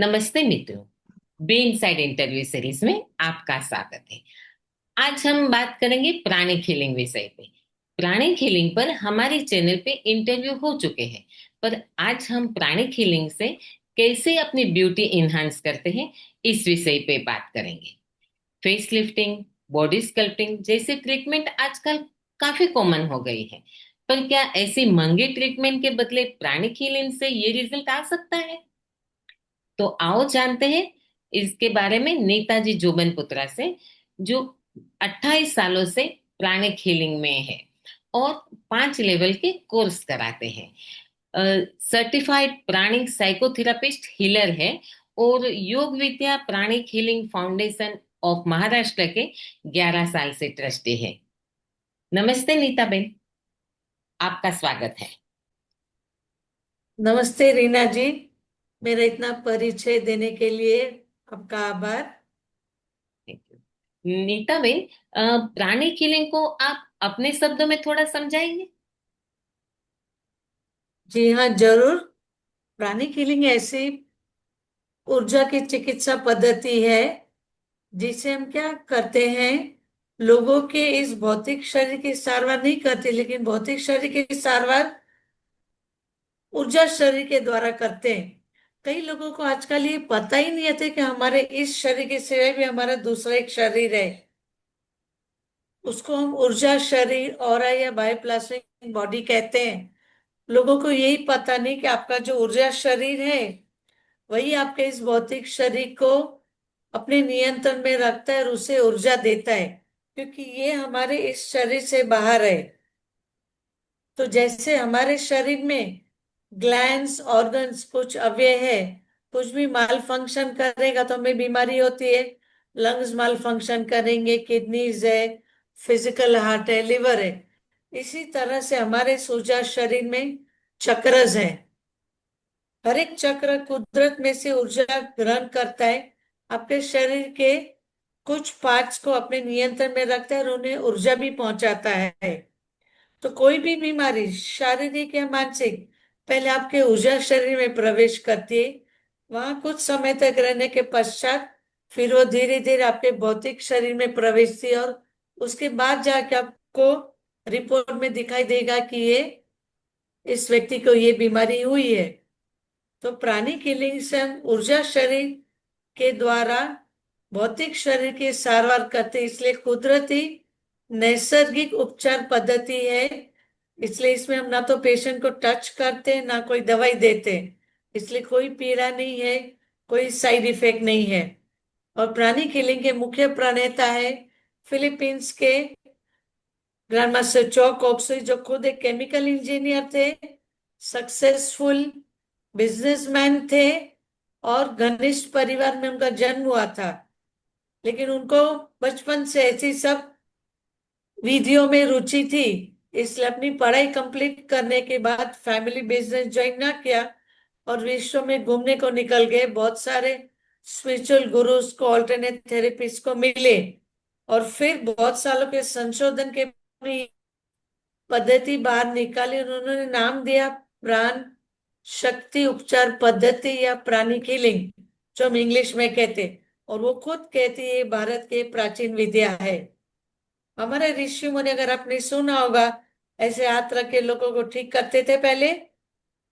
नमस्ते मित्रों। Be inside interview series में आपका स्वागत है। आज हम बात करेंगे प्राणिक हीलिंग विषय पे। प्राणिक हीलिंग पर हमारे चैनल पे इंटरव्यू हो चुके हैं, पर आज हम प्राणिक हीलिंग से कैसे अपनी ब्यूटी इन्हांस करते हैं, इस विषय पे बात करेंगे। फेस लिफ्टिंग, बॉडी स्कल्पटिंग जैसे ट्रीटमेंट आजकल काफी कॉमन हो गई है, पर क्या ऐसी महंगी ट्रीटमेंट के बदले प्राणिक हीलिंग से ये रिजल्ट आ सकता है? तो आओ जानते हैं इसके बारे में नेताजी जोबन पुत्रा से, जो 28 सालों से प्राणिक हीलिंग में है और 5 लेवल के कोर्स कराते हैं। सर्टिफाइड प्राणिक साइकोथेरापिस्ट हीलर है और योग विद्या pranic healing foundation of Maharashtra के 11 साल से ट्रस्टी है। नमस्ते नीता बेन, आपका स्वागत है। नमस्ते रीना जी। मेरा इतना परिचय देने के लिए आपका आभार। Thank you। Neeta ben, pranic healing को आप अपने शब्दों में थोड़ा समझाएंगे? जी हाँ, जरूर। प्राणिक हीलिंग ऐसी ऊर्जा की चिकित्सा पद्धति है जिसे हम क्या करते हैं, लोगों के इस भौतिक शरीर की सारवार नहीं करते, लेकिन भौतिक शरीर की सारवार ऊर्जा शरीर के द्वारा करते हैं। कई लोगों को आजकल ये पता ही नहीं होता कि हमारे इस शरीर के सिवाय भी हमारा दूसरा एक शरीर है। उसको हम ऊर्जा शरीर और या बायोप्लास्मिक बॉडी कहते हैं। लोगों को यही पता नहीं कि आपका जो ऊर्जा शरीर है वही आपके इस भौतिक शरीर को अपने नियंत्रण में रखता है और उसे ऊर्जा देता है, क्योंकि ये हमारे इस शरीर से बाहर है। तो जैसे हमारे शरीर में ग्लैंड्स ऑर्गन्स कुछ अवयव है, कुछ भी माल फंक्शन करेगा तो हमें बीमारी होती है। लंग्स माल फंक्शन करेंगे, किडनीज है, फिजिकल हार्ट है, लिवर है। इसी तरह से हमारे सूजा शरीर में चक्रस है। हर एक चक्र कुदरत में से ऊर्जा ग्रहण करता है, आपके शरीर के कुछ पार्ट्स को अपने नियंत्रण में रखता है और उन्हें ऊर्जा भी पहुंचाता है। तो कोई भी बीमारी शारीरिक या मानसिक पहले आपके ऊर्जा शरीर में प्रवेश करती है। वहां कुछ समय तक रहने के पश्चात फिर वो धीरे धीरे आपके भौतिक शरीर में प्रवेशती है, और उसके बाद जाके आपको रिपोर्ट में दिखाई देगा कि ये इस व्यक्ति को ये बीमारी हुई है। तो प्राणिक हीलिंग से हम ऊर्जा शरीर के द्वारा भौतिक शरीर की सारवार करते हैं, इसलिए कुदरती नैसर्गिक उपचार पद्धति है। इसलिए इसमें हम ना तो पेशेंट को टच करते हैं, ना कोई दवाई देते हैं। इसलिए कोई पीड़ा नहीं है, कोई साइड इफेक्ट नहीं है। और प्राणिक हीलिंग के मुख्य प्रणेता है फिलीपींस के ग्रैंड मास्टर चौक ऑक्सी, जो खुद एक केमिकल इंजीनियर थे, सक्सेसफुल बिजनेसमैन थे और घनिष्ठ परिवार में उनका जन्म हुआ था। लेकिन उनको बचपन से ऐसी सब विधियों में रुचि थी, इसलिए अपनी पढ़ाई कंप्लीट करने के बाद फैमिली बिजनेस ज्वाइन ना किया और विश्व में घूमने को निकल गए। बहुत सारे स्पिरिचुअल गुरुज को, ऑल्टरनेट थेरेपिस्ट को मिले, और फिर बहुत सालों के संशोधन के पद्धति बाहर निकाली। उन्होंने नाम दिया प्राण शक्ति उपचार पद्धति या प्राणिक हीलिंग, जो हम इंग्लिश में कहते। और वो खुद कहती है भारत के प्राचीन विद्या है। हमारे ऋषि मुनि, अगर आपने सुना होगा, ऐसे हाथ रख के लोगों को ठीक करते थे पहले।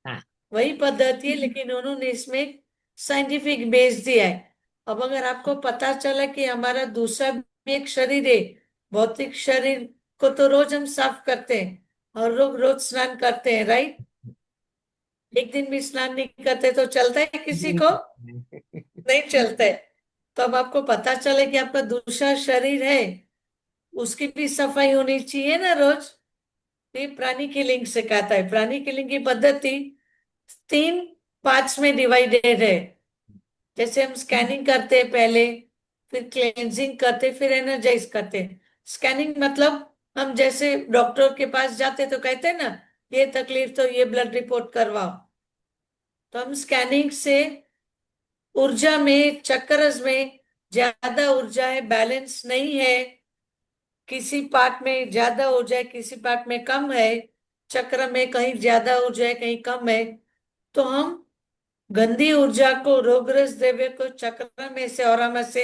हाँ। वही पद्धति है, लेकिन उन्होंने इसमें साइंटिफिक बेस दिया है। अब अगर आपको पता चला कि हमारा दूसरा भी एक शरीर है, भौतिक शरीर को तो रोज हम साफ करते हैं और लोग रोज स्नान करते हैं, राइट? एक दिन भी स्नान नहीं करते तो चलता है किसी को? नहीं चलता है। तो अब आपको पता चले कि आपका दूसरा शरीर है, उसकी भी सफाई होनी चाहिए ना रोज। ये प्राणी किलिंग सिखाता है। प्राणी किलिंग की पद्धति 3 पार्ट्स में डिवाइडेड है। जैसे हम स्कैनिंग करते हैं पहले, फिर क्लेंजिंग करते हैं, फिर एनर्जाइज करते हैं। स्कैनिंग मतलब हम जैसे डॉक्टर के पास जाते तो कहते हैं ना, ये तकलीफ तो ये ब्लड रिपोर्ट करवाओ। तो हम स्कैनिंग से ऊर्जा में, चक्रस में ज्यादा ऊर्जा है, बैलेंस नहीं है, किसी पार्ट में ज्यादा ऊर्जा है, किसी पार्ट में कम है, चक्र में कहीं ज्यादा ऊर्जा है, कहीं कम है, तो हम गंदी ऊर्जा को, रोगग्रस्त द्रव्य को चक्र में से और हम से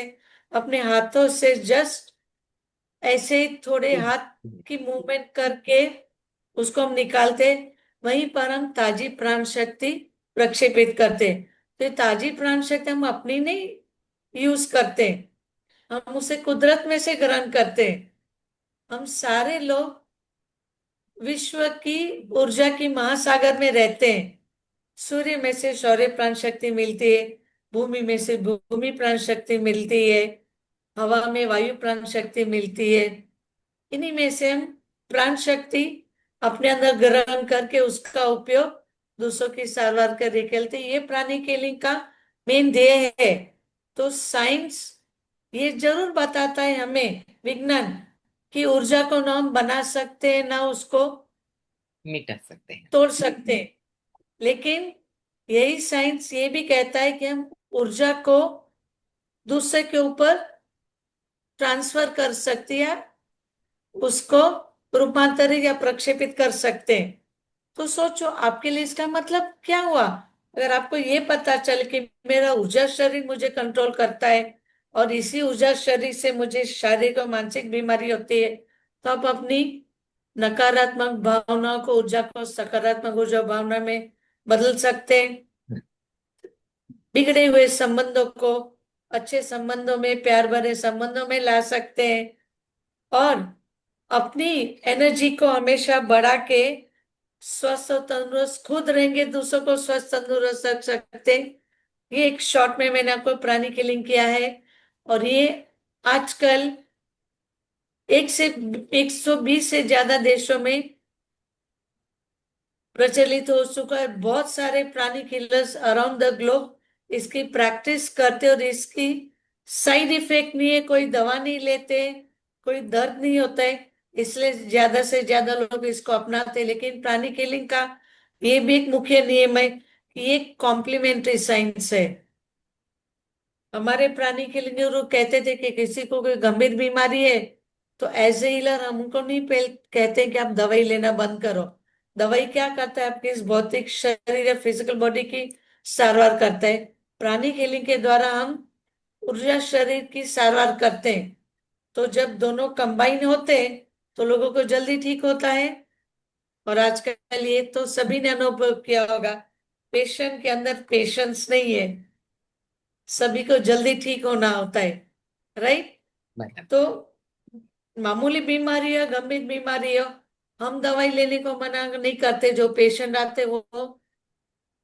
अपने हाथों से जस्ट ऐसे ही थोड़े हाथ की मूवमेंट करके उसको हम निकालते, वहीं पर हम ताजी प्राण शक्ति प्रक्षेपित करते। तो ये ताजी प्राण शक्ति हम अपनी नहीं यूज करते, हम उसे कुदरत में से ग्रहण करते। हम सारे लोग विश्व की ऊर्जा की महासागर में रहते हैं। सूर्य में से सौर्य प्राण शक्ति मिलती है, भूमि में से भूमि प्राण शक्ति मिलती है, हवा में वायु प्राण शक्ति मिलती है। इन्हीं में से हम प्राण शक्ति अपने अंदर ग्रहण करके उसका उपयोग दूसरों की सारवार करके खेलते, ये प्राणी हीलिंग का मेन ध्येय है। तो साइंस ये जरूर बताता है हमें, विज्ञान, कि ऊर्जा को ना हम बना सकते हैं ना उसको मिटा सकते हैं। तोड़ सकते हैं, लेकिन यही साइंस ये भी कहता है कि हम ऊर्जा को दूसरे के ऊपर ट्रांसफर कर सकते हैं, उसको रूपांतरित या प्रक्षेपित कर सकते हैं। तो सोचो आपके लिए इसका मतलब क्या हुआ। अगर आपको ये पता चल कि मेरा ऊर्जा शरीर मुझे कंट्रोल करता है और इसी ऊर्जा शरीर से मुझे शारीरिक और मानसिक बीमारी होती है, तो आप अपनी नकारात्मक भावनाओं को, ऊर्जा को सकारात्मक ऊर्जा भावना में बदल सकते हैं। बिगड़े हुए संबंधों को अच्छे संबंधों में, प्यार भरे संबंधों में ला सकते हैं, और अपनी एनर्जी को हमेशा बढ़ा के स्वस्थ और तंदुरुस्त खुद रहेंगे, दूसरों को स्वस्थ तंदुरुस्त रख सकते हैं। ये एक शॉर्ट में मैंने आपको प्राणी हीलिंग किया है, और ये आजकल 120 से ज्यादा देशों में प्रचलित हो चुका है। बहुत सारे प्राणी किलर्स अराउंड द ग्लोब इसकी प्रैक्टिस करते, और इसकी साइड इफेक्ट नहीं है, कोई दवा नहीं लेते, कोई दर्द नहीं होता है, इसलिए ज्यादा से ज्यादा लोग इसको अपनाते हैं। लेकिन प्राणी हीलिंग का ये भी एक मुख्य नियम है कि ये कॉम्प्लीमेंट्री साइंस है। हमारे प्राणी के लिए लोग कहते थे कि किसी को कोई गंभीर बीमारी है तो एज ए हीलर हम उनको नहीं कहते हैं कि आप दवाई लेना बंद करो। दवाई क्या करता है, आपके इस भौतिक शरीर या फिजिकल बॉडी की सारवार करता है। प्राणी हीलिंग के द्वारा हम ऊर्जा शरीर की सारवार करते हैं। तो जब दोनों कंबाइन होते हैं तो लोगों को जल्दी ठीक होता है। और आजकल ये तो सभी ने अनुभव किया होगा, पेशेंट के अंदर पेशेंस नहीं है, सभी को जल्दी ठीक होना होता है, राइट। मतलब तो मामूली बीमारी हो, गंभीर बीमारी हो, हम दवाई लेने को मना नहीं करते। जो पेशेंट आते हैं वो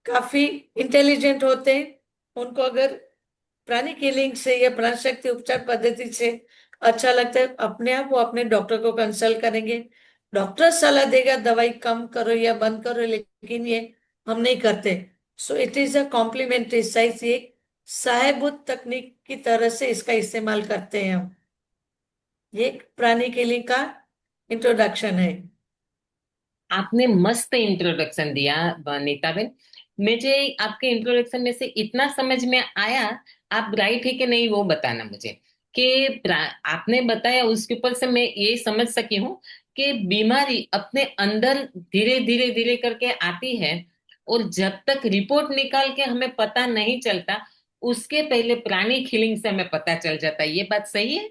काफी इंटेलिजेंट होते हैं, उनको अगर प्राणिक हीलिंग से या प्राण शक्ति उपचार पद्धति से अच्छा लगता है, अपने आप वो अपने डॉक्टर को कंसल्ट करेंगे। डॉक्टर सलाह देगा दवाई कम करो या बंद करो, लेकिन ये हम नहीं करते। So it is a complementary science, ये सहायभूत तकनीक की तरह से इसका इस्तेमाल करते हैं हम। ये प्राणी हीलिंग का इंट्रोडक्शन है। आपने मस्त इंट्रोडक्शन दिया नीताबेन। मुझे आपके इंट्रोडक्शन में से इतना समझ में आया, आप राइट है कि नहीं वो बताना मुझे, कि आपने बताया उसके ऊपर से मैं ये समझ सकी हूँ कि बीमारी अपने अंदर धीरे धीरे धीरे करके आती है, और जब तक रिपोर्ट निकाल के हमें पता नहीं चलता, उसके पहले प्राणी हीलिंग से हमें पता चल जाता है। ये बात सही है?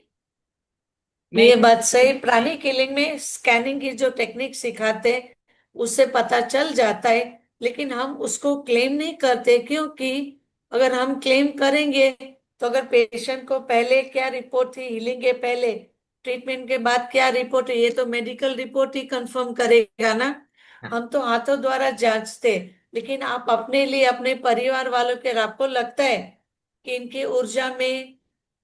मैं ये बात सही, प्राणी हीलिंग में स्कैनिंग की जो टेक्निक सिखाते हैं उससे पता चल जाता है, लेकिन हम उसको क्लेम नहीं करते। क्योंकि अगर हम क्लेम करेंगे तो अगर पेशेंट को पहले क्या रिपोर्ट थी, हीलिंग के पहले, ट्रीटमेंट के बाद क्या रिपोर्ट है, ये तो मेडिकल रिपोर्ट ही कंफर्म करेगा ना। हाँ, हम तो हाथों द्वारा जांचते, लेकिन आप अपने लिए, अपने परिवार वालों के, आपको लगता है कि इनकी ऊर्जा में,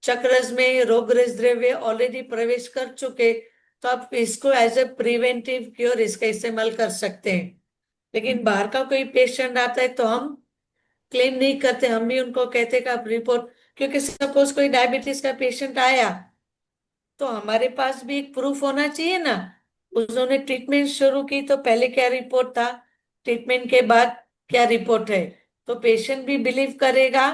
चक्रस में रोगग्रस्त द्रव्य ऑलरेडी प्रवेश कर चुके, तो आप इसको एज ए प्रिवेंटिव क्योर इसका इस्तेमाल कर सकते हैं। लेकिन बाहर का कोई पेशेंट आता है तो हम क्लेम नहीं करते, हम भी उनको कहते कि आप रिपोर्ट, क्योंकि सपोज कोई डायबिटीज का पेशेंट आया तो हमारे पास भी एक प्रूफ होना चाहिए ना। उन्होंने ट्रीटमेंट शुरू की तो पहले क्या रिपोर्ट था, ट्रीटमेंट के बाद क्या रिपोर्ट है, तो पेशेंट भी बिलीव करेगा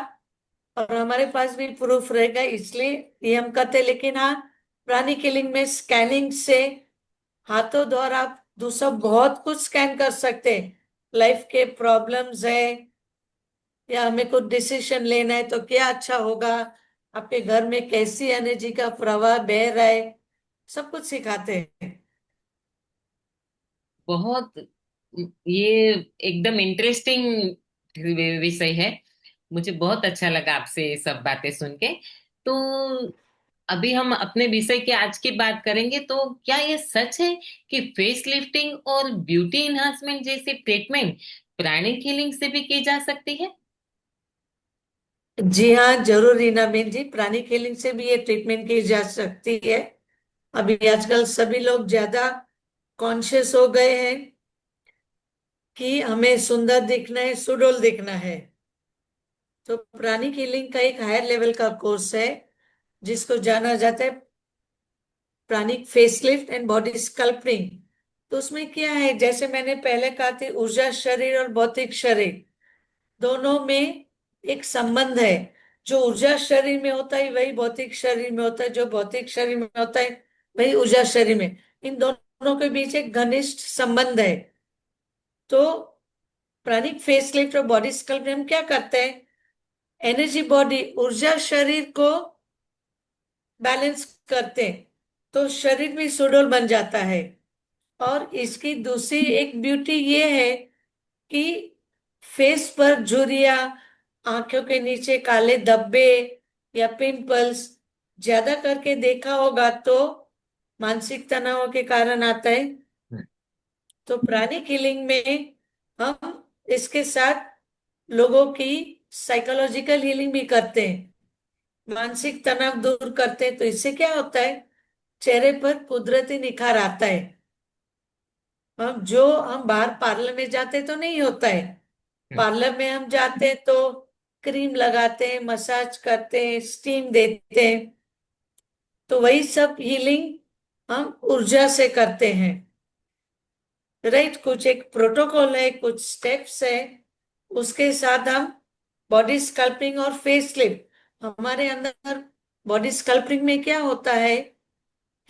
और हमारे पास भी प्रूफ रहेगा, इसलिए ये हम करते हैं। लेकिन हाँ, प्राणी किलिंग में स्कैनिंग से हाथों द्वारा आप दूसरा बहुत कुछ स्कैन कर सकते हैं। लाइफ के प्रॉब्लम्स है, या हमें कुछ डिसीजन लेना है तो क्या अच्छा होगा, आपके घर में कैसी एनर्जी का प्रवाह बह रहा है, सब कुछ सिखाते हैं। बहुत, ये एकदम इंटरेस्टिंग विषय है। मुझे बहुत अच्छा लगा आपसे ये सब बातें सुन के। तो अभी हम अपने विषय की आज की बात करेंगे। तो क्या ये सच है कि फेस लिफ्टिंग और ब्यूटी इन्हांसमेंट जैसी ट्रीटमेंट प्राणिक हीलिंग से भी की जा सकती है? जी हाँ, जरूर रीना बेन जी, प्राणिक हीलिंग से भी ये ट्रीटमेंट की जा सकती है। अभी आजकल सभी लोग ज्यादा कॉन्शियस हो गए हैं कि हमें सुंदर दिखना है, सुडौल दिखना है। तो प्राणिक हीलिंग का एक हायर लेवल का कोर्स है जिसको जाना जाता है प्राणिक फेसलिफ्ट एंड बॉडी स्कल्पनिंग। तो उसमें क्या है, जैसे मैंने पहले कहा थी, ऊर्जा शरीर और भौतिक शरीर दोनों में एक संबंध है। जो ऊर्जा शरीर में होता है वही भौतिक शरीर में होता है, जो भौतिक शरीर में होता है वही ऊर्जा शरीर में। इन दोनों के बीच एक घनिष्ठ संबंध है। तो प्राणिक फेसलिफ्ट और बॉडी स्कल्प में हम क्या करते हैं, एनर्जी बॉडी ऊर्जा शरीर को बैलेंस करते हैं, तो शरीर भी सुडौल बन जाता है। और इसकी दूसरी एक ब्यूटी ये है कि फेस पर झुर्रियां, आंखों के नीचे काले धब्बे या पिंपल्स ज्यादा करके देखा होगा तो मानसिक तनाव के कारण आता है। तो प्राणिक हीलिंग में हम इसके साथ लोगों की साइकोलॉजिकल हीलिंग भी करते हैं, मानसिक तनाव दूर करते हैं। तो इससे क्या होता है, चेहरे पर कुदरती निखार आता है। हम बाहर पार्लर में जाते तो नहीं होता है। पार्लर में हम जाते हैं तो क्रीम लगाते हैं, मसाज करते हैं, स्टीम देते हैं। तो वही सब हीलिंग हम ऊर्जा से करते हैं। राइट, कुछ एक प्रोटोकॉल है, कुछ स्टेप्स है, उसके साथ हम बॉडी स्कल्पिंग और फेस लिफ्ट हमारे अंदर। बॉडी स्कल्पिंग में क्या होता है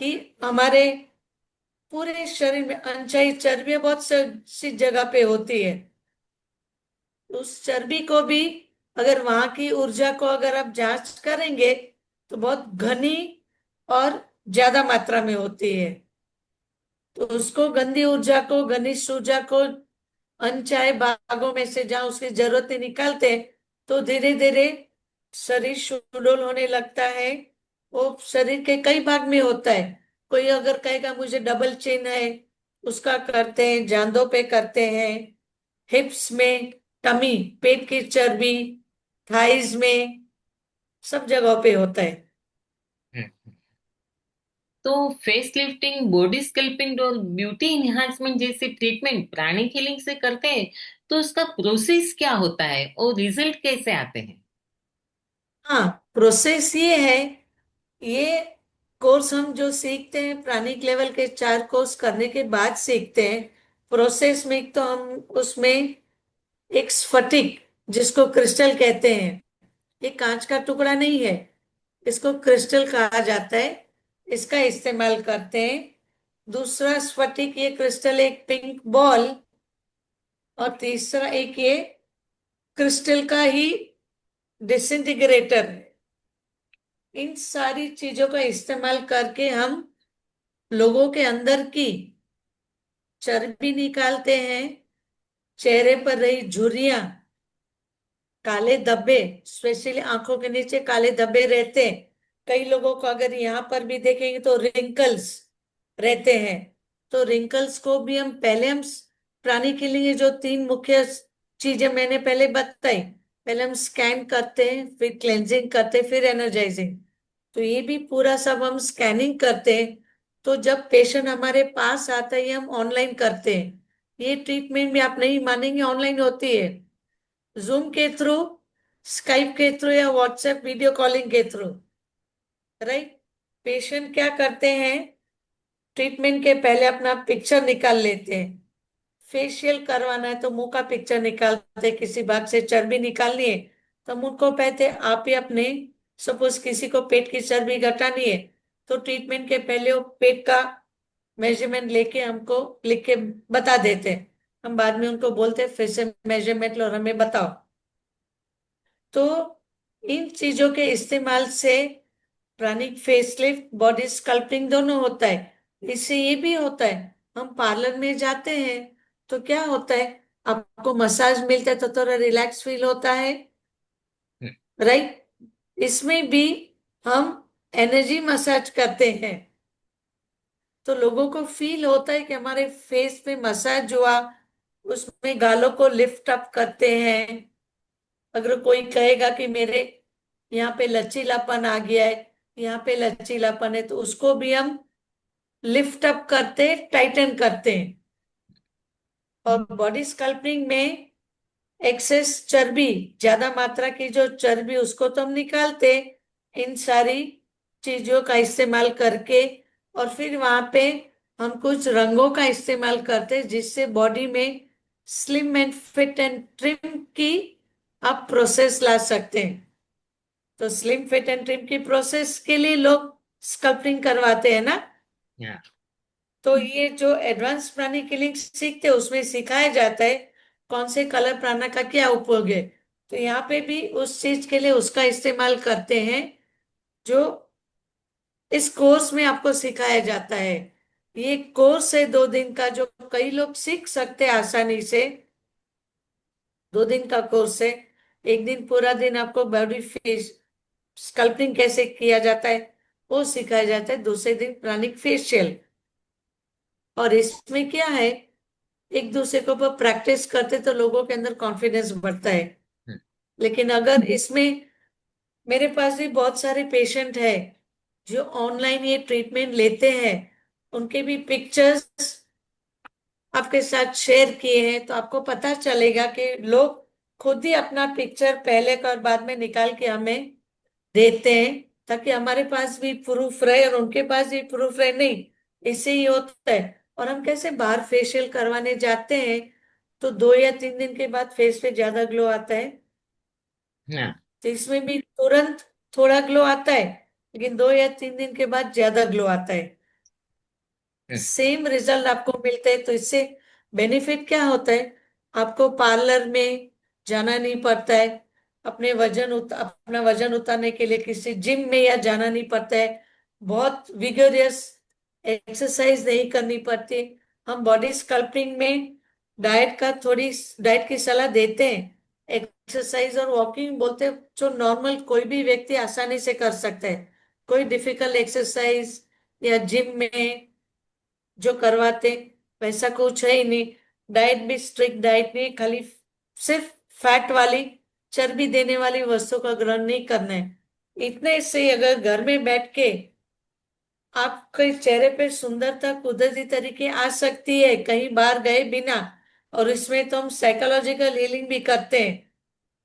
कि हमारे पूरे शरीर में अनचाही चर्बियां बहुत सी जगह पे होती है। उस चर्बी को भी, अगर वहां की ऊर्जा को अगर आप जांच करेंगे तो बहुत घनी और ज्यादा मात्रा में होती है। तो उसको, गंदी ऊर्जा को, घनिष्ठ ऊर्जा को अनचाहे भागों में से जहां उसकी जरूरत नहीं निकालते, तो धीरे धीरे शरीर सुडौल होने लगता है। वो शरीर के कई भाग में होता है। कोई अगर कहेगा मुझे डबल चिन है, उसका करते हैं, जांघों पे करते हैं, हिप्स में, टमी, पेट की चर्बी, थाइज में, सब जगहों पे होता है। तो फेस लिफ्टिंग, बॉडी स्कल्पिंग और ब्यूटी इन्हांसमेंट जैसी ट्रीटमेंट प्राणिक हीलिंग से करते हैं, तो उसका प्रोसेस क्या होता है और रिजल्ट कैसे आते हैं? हाँ, प्रोसेस ये है, ये कोर्स हम जो सीखते हैं प्राणिक लेवल के 4 कोर्स करने के बाद सीखते हैं। प्रोसेस में तो हम उसमें एक स्फटिक, जिसको क्रिस्टल कहते हैं, ये कांच का टुकड़ा नहीं है, इसको क्रिस्टल कहा जाता है, इसका इस्तेमाल करते हैं। दूसरा स्फटिक, ये क्रिस्टल एक पिंक बॉल, और तीसरा एक ये क्रिस्टल का ही डिसइंटीग्रेटर है। इन सारी चीजों का इस्तेमाल करके हम लोगों के अंदर की चर्बी निकालते हैं, चेहरे पर रही झुर्रियां, काले धब्बे, स्पेशली आंखों के नीचे काले धब्बे रहते हैं। कई लोगों को अगर यहाँ पर भी देखेंगे तो रिंकल्स रहते हैं। तो रिंकल्स को भी हम पहले, हम प्राणी के लिए जो 3 मुख्य चीजें मैंने पहले बताई, पहले हम स्कैन करते हैं, फिर क्लेंजिंग करते हैं, फिर एनर्जाइजिंग। तो ये भी पूरा सब हम स्कैनिंग करते हैं। तो जब पेशेंट हमारे पास आता है, ये हम ऑनलाइन करते हैं। ये ट्रीटमेंट भी आप नहीं मानेंगे ऑनलाइन होती है, जूम के थ्रू, स्काइप के थ्रू, या व्हाट्सएप वीडियो कॉलिंग के थ्रू। राइट, पेशेंट क्या करते हैं, ट्रीटमेंट के पहले अपना पिक्चर निकाल लेते हैं। फेशियल करवाना है तो मुंह का पिक्चर निकालते हैं, किसी भाग से चर्बी निकालनी है तो हम उनको कहते हैं आप ही अपने, सपोज किसी को पेट की चर्बी घटानी है, तो ट्रीटमेंट के पहले वो पेट का मेजरमेंट लेके हमको लिख के बता देते हैं। हम बाद में उनको बोलते हैं फिर से मेजरमेंट लो और हमें बताओ। तो इन चीजों के इस्तेमाल से प्राणिक फेसलिफ्ट, बॉडी स्कल्पटिंग दोनों होता है। इससे ये भी होता है, हम पार्लर में जाते हैं तो क्या होता है, आपको मसाज मिलता है तो थोड़ा रिलैक्स फील होता है, हम्म, राइट। इसमें भी हम एनर्जी मसाज करते हैं तो लोगों को फील होता है कि हमारे फेस पे मसाज हुआ, उसमें गालों को लिफ्ट अप करते हैं। अगर कोई कहेगा कि मेरे यहाँ पे लचीलापन आ गया है, यहाँ पे लचीलापन है, तो उसको भी हम लिफ्ट अप करते, टाइटन करते हैं। और बॉडी स्कल्पनिंग में एक्सेस चर्बी, ज्यादा मात्रा की जो चर्बी, उसको तो हम निकालते इन सारी चीजों का इस्तेमाल करके। और फिर वहां पे हम कुछ रंगों का इस्तेमाल करते हैं जिससे बॉडी में slim and fit and trim की आप प्रोसेस ला सकते हैं। तो स्लिम फिट एंड ट्रिम की प्रोसेस के लिए लोग स्कल्पटिंग करवाते हैं ना। हाँ। तो ये जो एडवांस प्राणी किलिंग सीखते हैं उसमें सिखाया जाता है कौन से कलर प्राणा का क्या उपयोग है। तो यहाँ पे भी उस चीज के लिए उसका इस्तेमाल करते हैं जो इस कोर्स में आपको सिखाया जाता है। ये कोर्स है 2 दिन का, जो कई लोग सीख सकते हैं आसानी से। 2 दिन का कोर्स है। एक दिन पूरा दिन आपको बॉडी फेस स्कल्पटिंग कैसे किया जाता है वो सिखाया जाता है, दूसरे दिन प्राणिक फेशियल। और इसमें क्या है, एक दूसरे के ऊपर प्रैक्टिस करते तो लोगों के अंदर कॉन्फिडेंस बढ़ता है। हम्म, लेकिन अगर इसमें, मेरे पास भी बहुत सारे पेशेंट है जो ऑनलाइन ये ट्रीटमेंट लेते हैं, उनके भी पिक्चर्स आपके साथ शेयर किए हैं तो आपको पता चलेगा कि लोग खुद ही अपना पिक्चर पहले का और बाद में निकाल के हमें देते हैं, ताकि हमारे पास भी प्रूफ रहे और उनके पास भी प्रूफ रहे। नहीं, इससे ही होता है। और हम कैसे बाहर फेशियल करवाने जाते हैं तो 2 या 3 दिन के बाद फेस पे ज्यादा ग्लो आता है, हाँ। तो इसमें भी तुरंत थोड़ा ग्लो आता है, लेकिन 2 या 3 दिन के बाद ज्यादा ग्लो आता है। हम्म, सेम रिजल्ट आपको मिलते हैं। तो इससे बेनिफिट क्या होता है, आपको पार्लर में जाना नहीं पड़ता है, अपना वजन उतारने के लिए किसी जिम में या जाना नहीं पड़ता है, बहुत विगोरियस एक्सरसाइज नहीं करनी पड़ती। हम बॉडी स्कल्पटिंग में डाइट की सलाह देते हैं, एक्सरसाइज और वॉकिंग बोलते हैं, जो नॉर्मल कोई भी व्यक्ति आसानी से कर सकता है। कोई डिफिकल्ट एक्सरसाइज या जिम में जो करवाते वैसा कुछ है ही नहीं। डाइट भी स्ट्रिक्ट डाइट नहीं, खाली सिर्फ फैट वाली, चर्बी देने वाली वस्तु का ग्रहण नहीं करना है। इतने से अगर घर में बैठ के आपके चेहरे पे सुंदरता कुदरती तरीके आ सकती है कहीं बाहर गए बिना, और इसमें तो हम साइकोलॉजिकल हीलिंग भी करते हैं।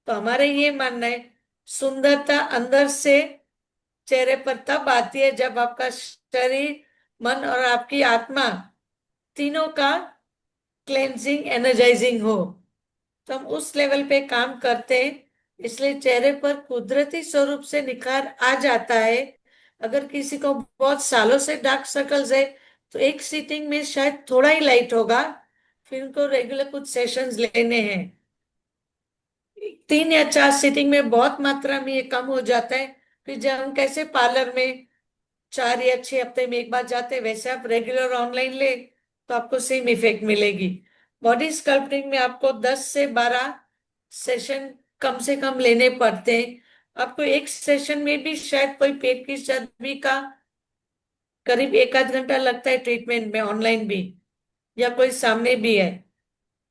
तो हमारे ये मानना है, सुंदरता अंदर से चेहरे पर तब आती है जब आपका शरीर, मन और आपकी आत्मा तीनों का क्लेंजिंग एनर्जाइजिंग हो। तो हम उस लेवल पे काम करते हैं, इसलिए चेहरे पर कुदरती स्वरूप से निखार आ जाता है। अगर किसी को बहुत सालों से डार्क सर्कल्स है तो एक सीटिंग में शायद थोड़ा ही लाइट होगा, फिर उनको रेगुलर कुछ सेशंस लेने हैं। 3 या 4 सीटिंग में बहुत मात्रा में ये कम हो जाता है। फिर जब हम कैसे पार्लर में 4 या 6 हफ्ते में एक बार जाते हैं, वैसे आप रेगुलर ऑनलाइन ले तो आपको सेम इफेक्ट मिलेगी। बॉडी स्कल्पटिंग में आपको 10 से 12 सेशन कम से कम लेने पड़ते हैं। आपको एक सेशन में भी शायद कोई पेट की चर्बी का करीब 1 आध घंटा लगता है ट्रीटमेंट में, ऑनलाइन भी, या कोई सामने भी है,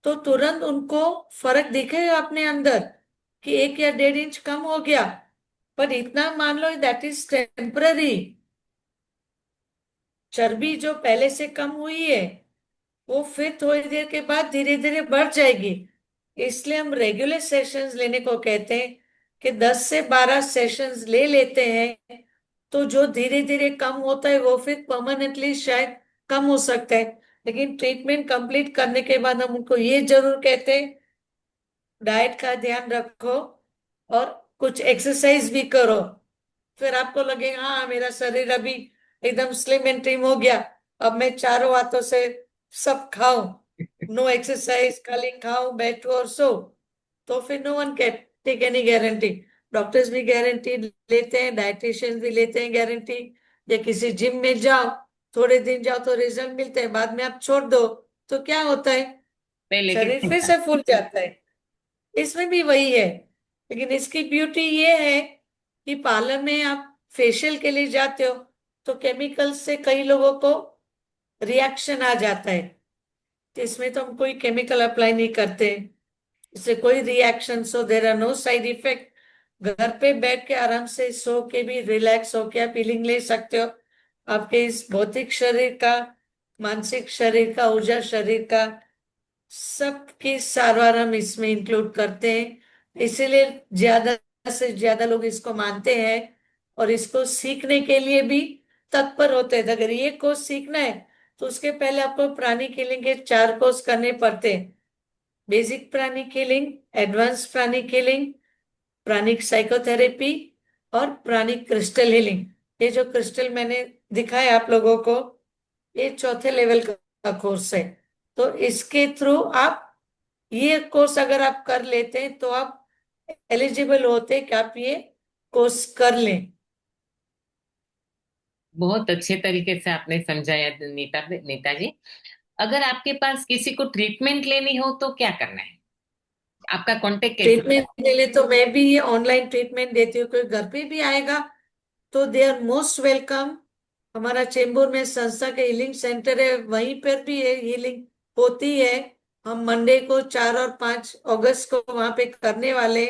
तो तुरंत उनको फर्क दिखेगा अपने अंदर कि 1 या 1.5 इंच कम हो गया। पर इतना मान लो दैट इज टेम्पररी। चर्बी जो पहले से कम हुई है वो फिर थोड़ी देर के बाद धीरे धीरे बढ़ जाएगी। इसलिए हम रेगुलर सेशंस लेने को कहते हैं कि 10 से 12 सेशंस ले लेते हैं, तो जो धीरे धीरे कम होता है वो फिर परमानेंटली शायद कम हो सकता है। लेकिन ट्रीटमेंट कंप्लीट करने के बाद हम उनको ये जरूर कहते हैं, डाइट का ध्यान रखो और कुछ एक्सरसाइज भी करो। फिर आपको लगेगा हाँ मेरा शरीर अभी एकदम स्लिम एंड ट्रिम हो गया, अब मैं चारों हाथों से सब खाऊं, नो एक्सरसाइज, खाली खाऊं बैठो और सो, तो फिर नो वन कैन ठीक है, नहीं गारंटी। डॉक्टर्स भी गारंटी लेते हैं, डाइटिशियंस भी लेते हैं गारंटी। या किसी जिम में जाओ, थोड़े दिन जाओ तो रिजल्ट मिलते हैं, बाद में आप छोड़ दो तो क्या होता है, पहले की शरीर फिर चिंता। से फूल जाता है। इसमें भी वही है। लेकिन इसकी ब्यूटी ये है कि पार्लर में आप फेशियल के लिए जाते हो तो केमिकल से कई लोगों को रिएक्शन आ जाता है। तो इसमें तो हम कोई केमिकल अप्लाई नहीं करते, इससे कोई reaction, so there are no side effect. घर पे बैठ के आराम से सो के भी रिलैक्स होके आप फीलिंग ले सकते हो। आपके इस भौतिक शरीर का, मानसिक शरीर का, ऊर्जा शरीर का, सबकी सारवार हम इसमें इंक्लूड करते हैं। इसीलिए ज्यादा से ज्यादा लोग इसको मानते हैं और इसको सीखने के लिए भी तत्पर होते हैं। अगर ये कोर्स सीखना है तो उसके पहले आपको प्राणी कीलिंग के 4 कोर्स करने पड़ते हैं। बेसिक प्राणी कीलिंग, एडवांस प्राणी कीलिंग, प्राणिक साइकोथेरेपी और प्राणिक क्रिस्टल हीलिंग। ये जो क्रिस्टल मैंने दिखाया आप लोगों को, ये चौथे लेवल का कोर्स है। तो इसके थ्रू आप, ये कोर्स अगर आप कर लेते हैं तो आप एलिजिबल होते हैं कि आप ये कोर्स कर लें। बहुत अच्छे तरीके से आपने समझाया नेताजी। अगर आपके पास किसी को ट्रीटमेंट लेनी हो तो क्या करना है? आपका कांटेक्ट कैसे? ट्रीटमेंट के लिए तो मैं भी ये ऑनलाइन ट्रीटमेंट देती हूँ, कोई घर पे भी आएगा तो दे आर मोस्ट वेलकम। हमारा चेंबूर में संस्था के हीलिंग सेंटर है, वहीं पर भी है हीलिंग होती है। हम मंडे को 4 और 5 अगस्त को वहां पे करने वाले,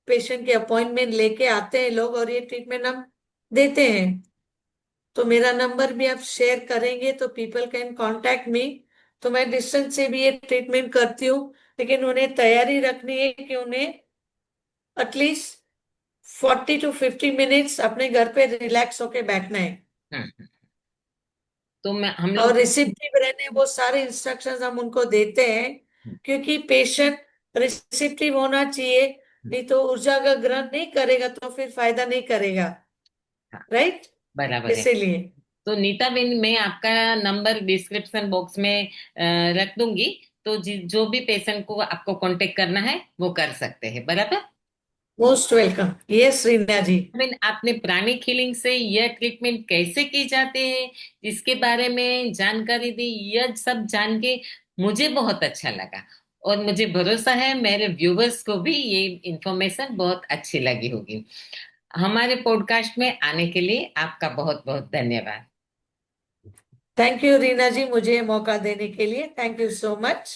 पेशेंट के अपॉइंटमेंट लेके आते हैं लोग और ये ट्रीटमेंट हम देते हैं। तो मेरा नंबर भी आप शेयर करेंगे तो पीपल कैन कांटेक्ट मी। तो मैं डिस्टेंस से भी ये ट्रीटमेंट करती हूँ, लेकिन उन्हें तैयारी रखनी है कि उन्हें एटलीस्ट 40 to 50 मिनट्स अपने घर पे रिलैक्स होके बैठना है। हम्म, तो मैं हम और लोग। रिसिप्टिव रहने, वो सारे इंस्ट्रक्शंस हम उनको देते हैं, क्योंकि पेशेंट रिसिप्टिव होना चाहिए। नहीं तो ऊर्जा का ग्रहण नहीं करेगा तो फिर फायदा नहीं करेगा। हाँ, राइट। बराबर है। इसीलिए तो नीता बेन, मैं आपका नंबर डिस्क्रिप्शन बॉक्स में रख दूंगी। तो जो भी पेशेंट को आपको कांटेक्ट करना है वो कर सकते हैं, बराबर। Most welcome. यस रीना जी। बेन, आपने प्राणिक हीलिंग से यह ट्रीटमेंट कैसे की जाते हैं इसके बारे में जानकारी दी, यह सब जान के मुझे बहुत अच्छा लगा। और मुझे भरोसा है मेरे व्यूवर्स को भी ये इंफॉर्मेशन बहुत अच्छी लगी होगी। हमारे पॉडकास्ट में आने के लिए आपका बहुत बहुत धन्यवाद। थैंक यू रीना जी, मुझे मौका देने के लिए, थैंक यू सो मच।